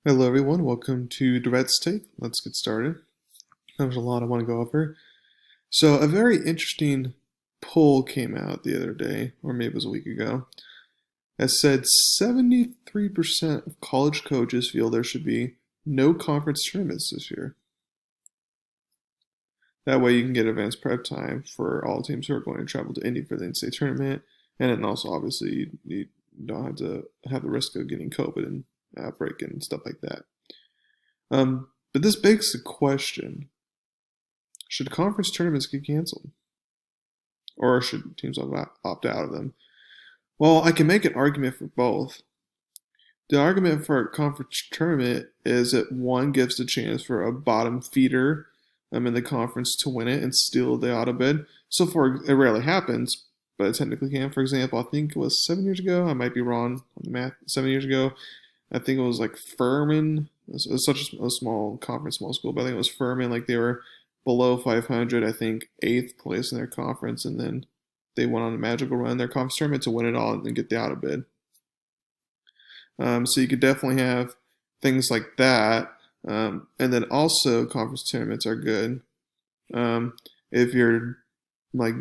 Hello, everyone. Welcome to Durrett's Take. Let's get started. There's a lot I want to go over. So, a very interesting poll came out the other day, or maybe it was a week ago, that said 73% of college coaches feel there should be no conference tournaments this year. That way, you can get advanced prep time for all teams who are going to travel to Indy for the NCAA tournament, and then also, obviously, you don't have to have the risk of getting COVID and outbreak and stuff like that. But this begs the question: should conference tournaments get canceled, or should teams opt out of them? Well, I can make an argument for both. The argument for a conference tournament is that one gives the chance for a bottom feeder in the conference to win it and steal the auto bid. So it rarely happens, but it technically can. For example, I think it was 7 years ago. I might be wrong on the math. 7 years ago, I think it was like Furman. It was such a small conference, small school, but I think it was Furman. Like they were below 500, I think eighth place in their conference, and then they went on a magical run in their conference tournament to win it all and then get the out of bid. So you could definitely have things like that, and then also conference tournaments are good if you're like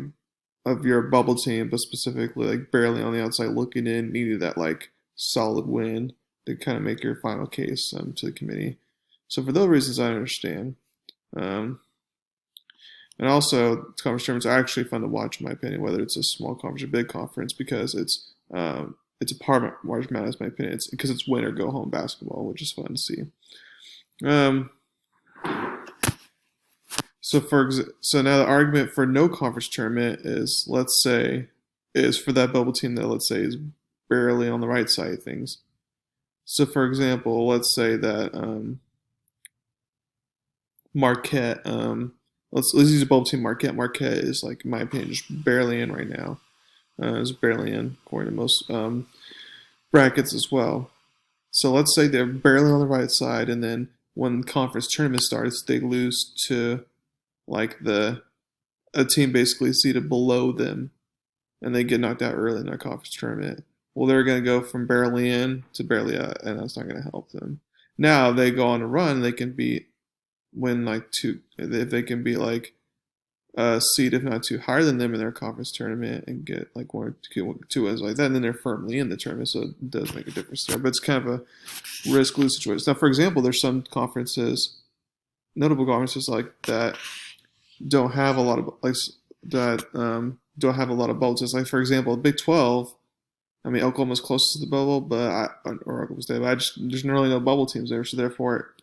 if you're a bubble team, but specifically like barely on the outside looking in, needed that like solid win to kind of make your final case to the committee. So for those reasons, I understand. Um, and also, conference tournaments are actually fun to watch, in my opinion, whether it's a small conference or big conference, because it's a part of March Madness, in my opinion. It's because it's win or go home basketball, which is fun to see. Um, so now the argument for no conference tournament is, let's say, is for that bubble team that, let's say, is barely on the right side of things. So for example, let's say that Marquette. Let's use a bubble team Marquette. Marquette is, like, in my opinion, just barely in right now. Is barely in according to most brackets as well. So let's say they're barely on the right side, and then when conference tournament starts, they lose to like a team basically seated below them, and they get knocked out early in their conference tournament. Well, they're going to go from barely in to barely out, and that's not going to help them. Now they go on a run, they can win like two, if they can be like a seed, if not two, higher than them in their conference tournament and get like one or two wins like that, and then they're firmly in the tournament, so it does make a difference there. But it's kind of a risk-lose situation. Now, for example, there's some conferences, notable conferences like that, don't have a lot of like that don't have a lot of bubbles. Like for example, Big 12. I mean, Oklahoma's closest to the bubble, or Oklahoma State, but there's really no bubble teams there, so therefore,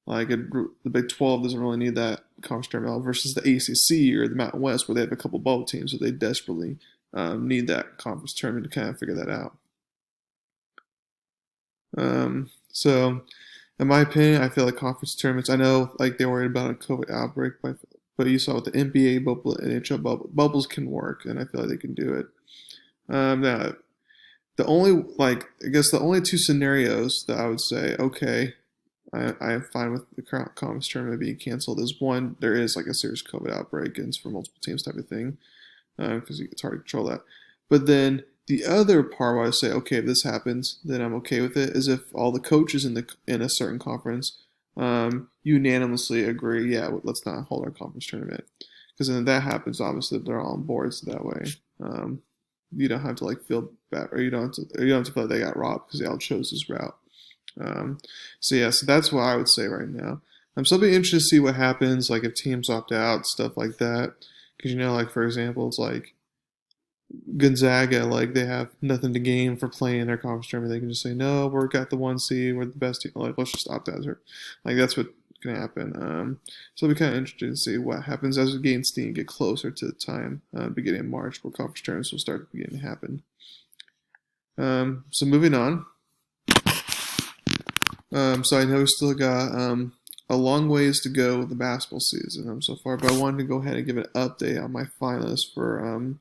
the Big 12 doesn't really need that conference tournament versus the ACC or the Mountain West, where they have a couple bubble teams, so they desperately need that conference tournament to kind of figure that out. So, in my opinion, I feel like conference tournaments. I know, like they're worried about a COVID outbreak, but you saw with the NBA bubble, NHL bubble, bubbles can work, and I feel like they can do it. Now, I guess the only two scenarios that I would say, okay, I am fine with the current conference tournament being canceled. Is one, there is like a serious COVID outbreak and it's for multiple teams type of thing, because it's hard to control that. But then the other part where I say, okay, if this happens, then I'm okay with it, is if all the coaches in a certain conference unanimously agree, yeah, let's not hold our conference tournament, because then that happens. Obviously, they're all on boards that way. You don't have to like feel bad, or you don't have to feel like they got robbed because they all chose this route. So that's what I would say right now. I'm still be interested to see what happens, like if teams opt out, stuff like that. Because like for example, it's like Gonzaga, like they have nothing to gain for playing their conference tournament. They can just say, no, we're got the one seed, we're the best team. Like let's just opt out. Like that's what can happen. So it'll be kind of interesting to see what happens as we gain steam, get closer to the time, beginning of March, where conference tournaments will start beginning to happen. So moving on. So I know we still got a long ways to go with the basketball season so far, but I wanted to go ahead and give an update on my finalists for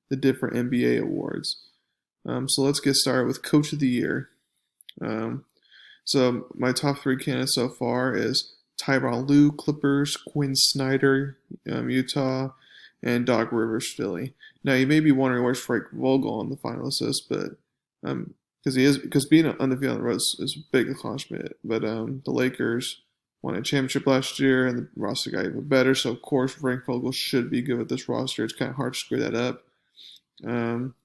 the different NBA awards. So let's get started with Coach of the Year. So my top three candidates so far is Tyronn Lue, Clippers; Quinn Snyder, Utah; and Doc Rivers, Philly. Now you may be wondering where's Frank Vogel on the finalist list, but because being undefeated on the road is a big accomplishment. But the Lakers won a championship last year, and the roster got even better. So of course, Frank Vogel should be good with this roster. It's kind of hard to screw that up. Um,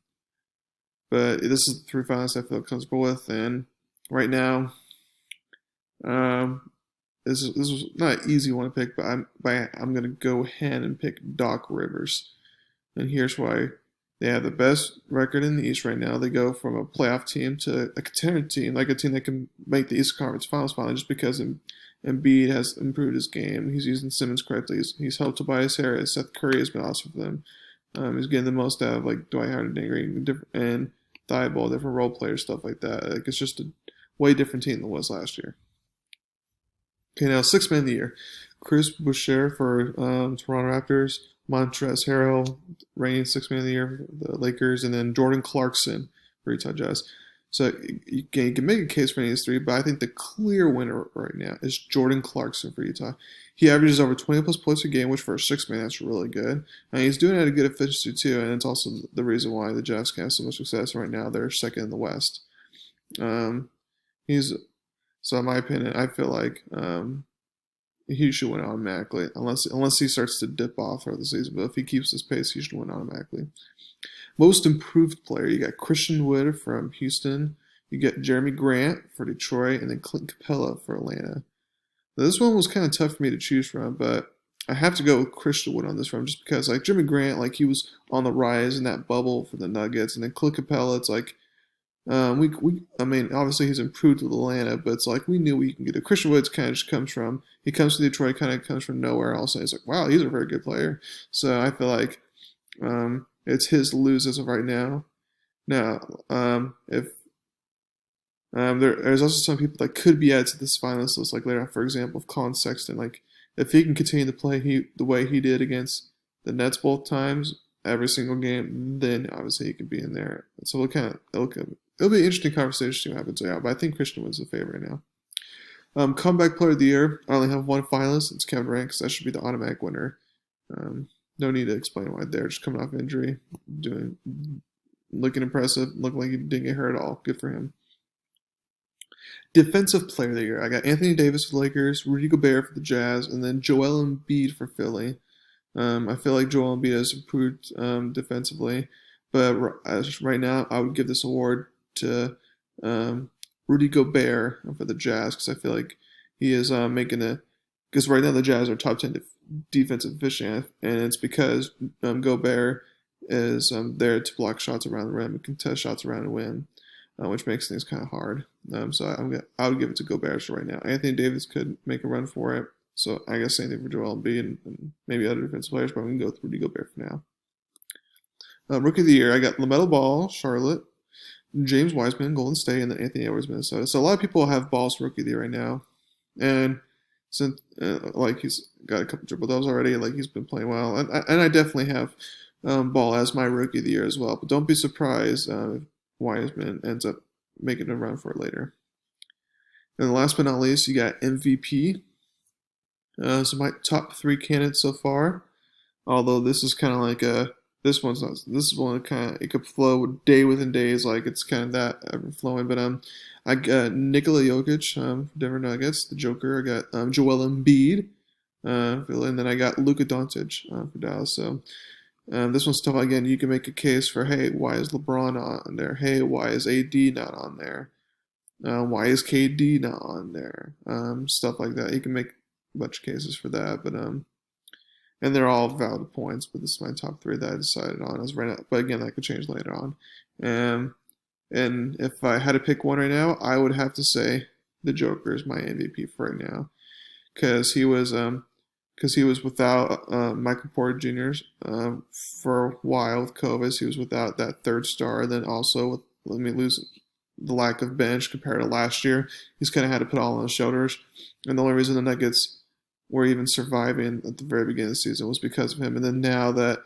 but this is the three finalists I feel comfortable with, and right now, um, this was not an easy one to pick, but I'm gonna go ahead and pick Doc Rivers, and here's why. They have the best record in the East right now. They go from a playoff team to a contender team, like a team that can make the East Conference Finals finally, just because Embiid has improved his game. He's using Simmons correctly. He's helped Tobias Harris. Seth Curry has been awesome for them. He's getting the most out of like Dwight Howard and Thibault, different role players, stuff like that. Like it's just a way different team than it was last year. Okay, now sixth man of the year, Chris Boucher for Toronto Raptors, Montrezl Harrell reigning sixth man of the year for the Lakers, and then Jordan Clarkson for Utah Jazz. So you can make a case for any of these three, but I think the clear winner right now is Jordan Clarkson for Utah. He averages over 20 plus points a game, which for a six man that's really good. And he's doing it at a good efficiency too, and it's also the reason why the Jazz can have so much success right now. They're second in the West. He's So in my opinion, I feel like he should win automatically, unless he starts to dip off throughout the season. But if he keeps this pace, he should win automatically. Most improved player, you got Christian Wood from Houston, you get Jeremy Grant for Detroit, and then Clint Capella for Atlanta. Now, this one was kind of tough for me to choose from, but I have to go with Christian Wood on this one just because, like, Jeremy Grant, like, he was on the rise in that bubble for the Nuggets, and then Clint Capella, it's like, I mean, obviously he's improved with Atlanta, but it's like we knew we can get it. Christian Woods kind of just he comes to Detroit, kind of comes from nowhere else, and he's like, wow, he's a very good player. So I feel like it's his to lose as of right now. Now, if there's also some people that could be added to this finalist list, like later on, for example, if Colin Sexton, like if he can continue to play the way he did against the Nets both times, every single game, then obviously he could be in there. So it'll be an interesting conversation to see what happens out. But I think Christian Wood's the favorite right now. Comeback player of the year. I only have one finalist. It's Kevin Durrett because that should be the automatic winner. No need to explain why there. Just coming off injury, looking impressive. Looking like he didn't get hurt at all. Good for him. Defensive player of the year. I got Anthony Davis for the Lakers, Rudy Gobert for the Jazz, and then Joel Embiid for Philly. I feel like Joel Embiid has improved defensively, but right now I would give this award to Rudy Gobert for the Jazz because I feel like he is because right now the Jazz are top 10 defensive efficient, and it's because Gobert is there to block shots around the rim and contest shots around and win, which makes things kind of hard. So I would give it to Gobert right now. Anthony Davis could make a run for it. So I guess same thing for Joel Embiid and maybe other defensive players, but we can go with Rudy Gobert for now. Rookie of the year, I got LaMelo Ball, Charlotte, James Wiseman, Golden State, and then Anthony Edwards, Minnesota. So a lot of people have Ball's Rookie of the year right now, and since like he's got a couple triple doubles already, like he's been playing well, and I definitely have Ball as my Rookie of the year as well. But don't be surprised if Wiseman ends up making a run for it later. And last but not least, you got MVP. So my top three candidates so far, although this is kind of like this is one kind of, it could flow day within days, like it's kind of that ever flowing. But I got Nikola Jokic for Denver Nuggets, the Joker. I got Joel Embiid, and then I got Luka Doncic for Dallas. So this one's tough. Again, you can make a case for, hey, why is LeBron not on there? Hey, why is AD not on there? Why is KD not on there? Stuff like that. You can make a bunch of cases for that, but and they're all valid points. But this is my top three that I decided on as right now. But again, that could change later on. And if I had to pick one right now, I would have to say the Joker is my MVP for right now, because he was without Michael Porter Jr. For a while with COVID. He was without that third star. Then also with the lack of bench compared to last year, he's kind of had to put all on his shoulders. And the only reason the Nuggets were even surviving at the very beginning of the season was because of him. And then now that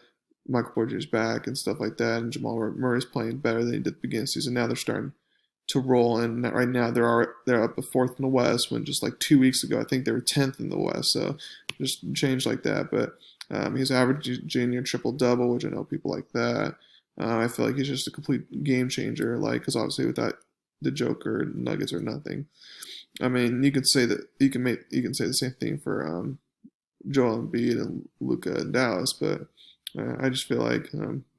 Michael Porter is back and stuff like that, and Jamal Murray's playing better than he did at the beginning of the season, now they're starting to roll. And right now they're up to fourth in the West, when just like 2 weeks ago I think they were 10th in the West. So just changed like that. But he's averaging a triple-double, which I know people like that. I feel like he's just a complete game changer, like, because obviously without the Joker, Nuggets, or nothing. I mean, you could say that you can say the same thing for Joel Embiid and Luka in Dallas, but I just feel like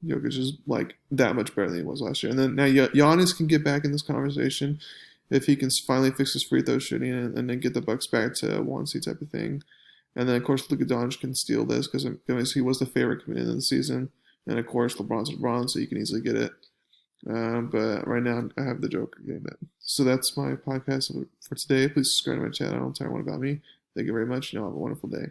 Jokic is like that much better than he was last year. And then now Giannis can get back in this conversation if he can finally fix his free throw shooting and then get the Bucks back to 1 seed type of thing. And then of course Luka Doncic can steal this because he was the favorite coming into the season, and of course LeBron's LeBron, so you can easily get it. But right now I have the Joker getting that. So that's my podcast for today. Please subscribe to my channel. Tell everyone about me. Thank you very much. You all have a wonderful day.